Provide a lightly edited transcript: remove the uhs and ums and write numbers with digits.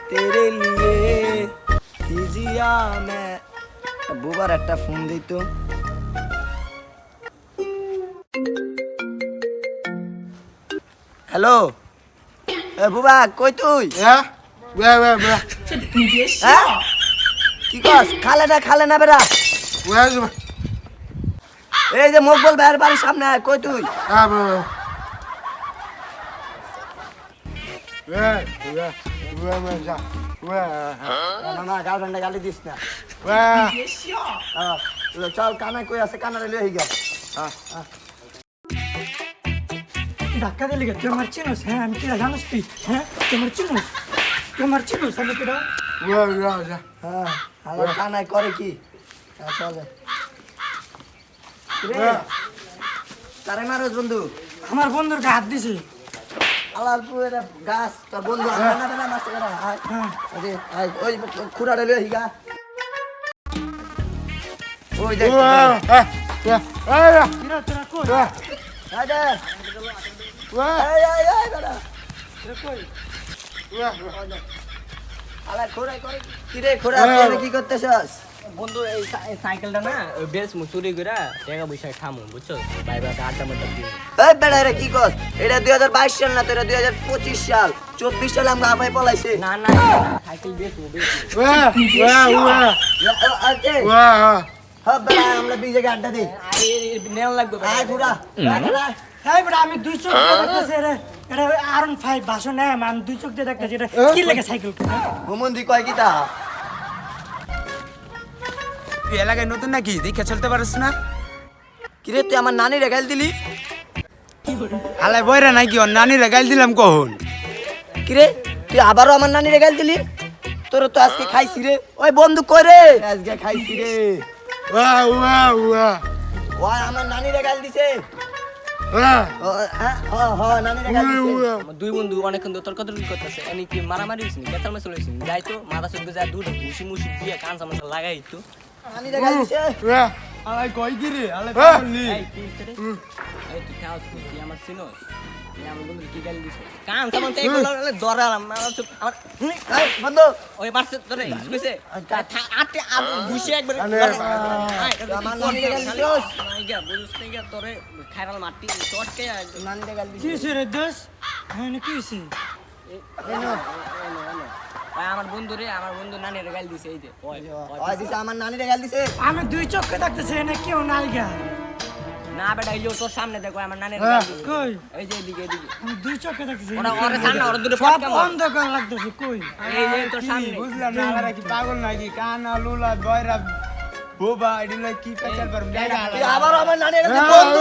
तेरे लिए हिजिया मैं बुबार একটা ফোন দিত হ্যালো এ বুবা কই তুই হ্যাঁ হ্যাঁ কি কস খালে না বেটা এই যে মকবুল ভাইয়ের বাড়ির সামনে আয়, কই তুই না না গার্লফ্রেন্ডে গালি দিস না চল কানাই কই আছে কানারে লই গা ধাক্কা দিলি তুই আমার চিনোস হ্যাঁ আমি কিরা জানোস তুই হ্যাঁ তোমার চিনোস আমি কিরা হ্যাঁ আমার কানাই করে কি চলে রে তারে মারোস বন্ধু আমার বন্ধুর হাত দিছি আলালপুরের গাছ তোর বন্ধু আয় না না মাছ করে আয় আরে আয় ওই খুড়ারে লই গা ওই দেখ কিরা তোরা কই আয় দে আয় দাদা কই আলা খুড়াই করে কি রে খুড়া তুই কি করতেছস বন্ধু এই সাইকেলটা না বেশ চুরি করে টাকা পয়সা খামু বুঝছো ভাই ভাই আড্ডা মাড্ডা দিই এই বেড়া রে কি কস এটা 2022 সাল না তো এটা 2025 সাল 24 সালে আমরা আপাই পলাইছে না না সাইকেল বেচবো হ্যাঁ বেড়া আমরা দুই জায়গায় আড্ডা দিই নেওয়া লাগবে আয় খুড়া হ্যাঁ বেটা আমি দুই চোখ দিয়ে দেখতেছি এটা আরন 5 ভাষণ নেয় আমি দুই চোখ দিয়ে দেখতেছি এটা কি লাগে সাইকেল হুমন্দি কয় কি তা তুই এলাকায় নতুন নাকি দেখে চলতে পারিস না কিরে তুই আমার নানি রে গাল দিলি আলাই বইরা নাকি ওর নানিরে গাইল দিলাম কখন কিরে তুই আবারও আমার নানি রে গাল দিলি তোর তো আজকে খাইছি রে ওই বন্ধু কই রে আজকে খাইছি রে ওই আমার নানি রে গাল দিছে নানি রে গাল দিছে দুই বন্ধু অনেকক্ষণ ধরে তর্কাতর্কি করতেছে এনি কি মারামারি হইছে নি কেতাল মেসল হইছে যাই তো মাথা চোখ যায় দুধ মুসি মুসি দিয়ে কান সামনে লাগাই তো নানি রে গাল দিছে আলাই কই কি রে আলাই এই কি রে এই তুই খাওস তুই আমার চিনোস তুই আমার বন্ধু কি গালি দিছ কান সামনে এই বলে দরালাম আমার চুপ আমার এই বন্ধু ওই মারছে তোরে কইছে আটে বুঝে একবার আমার নানি রে গাল দিছিস বুঝছ না গিয়া তোরে খাইরাল মাটি চটকে নানি রে গাল কি দিছিস হইছে রে দোস হ্যাঁ কি হইছে আমার বন্ধু নানির গাল দিছে এই যে ওই দিছে আমার নানি রে গাল দিছে আমি দুই চোখে দেখতেছি এনে কেউ নাই গা না বেটা এই যে তোর সামনে দেখো আমার নানির গাল দিছে কই এই যে এদিকে আমি দুই চোখে দেখতেছি ওরা ওরে সামনে ওরা দুটো সব পটকা মার অন্ধকার লাগতেছে কই এই যে তোর সামনে বুঝলাম না আলারা কি পাগল নাকি কানা লুলা বয়রা বোবা এডিলা কি পেছাল পারম জায়গা তুই আবারও আমার নানি রে বন্ধু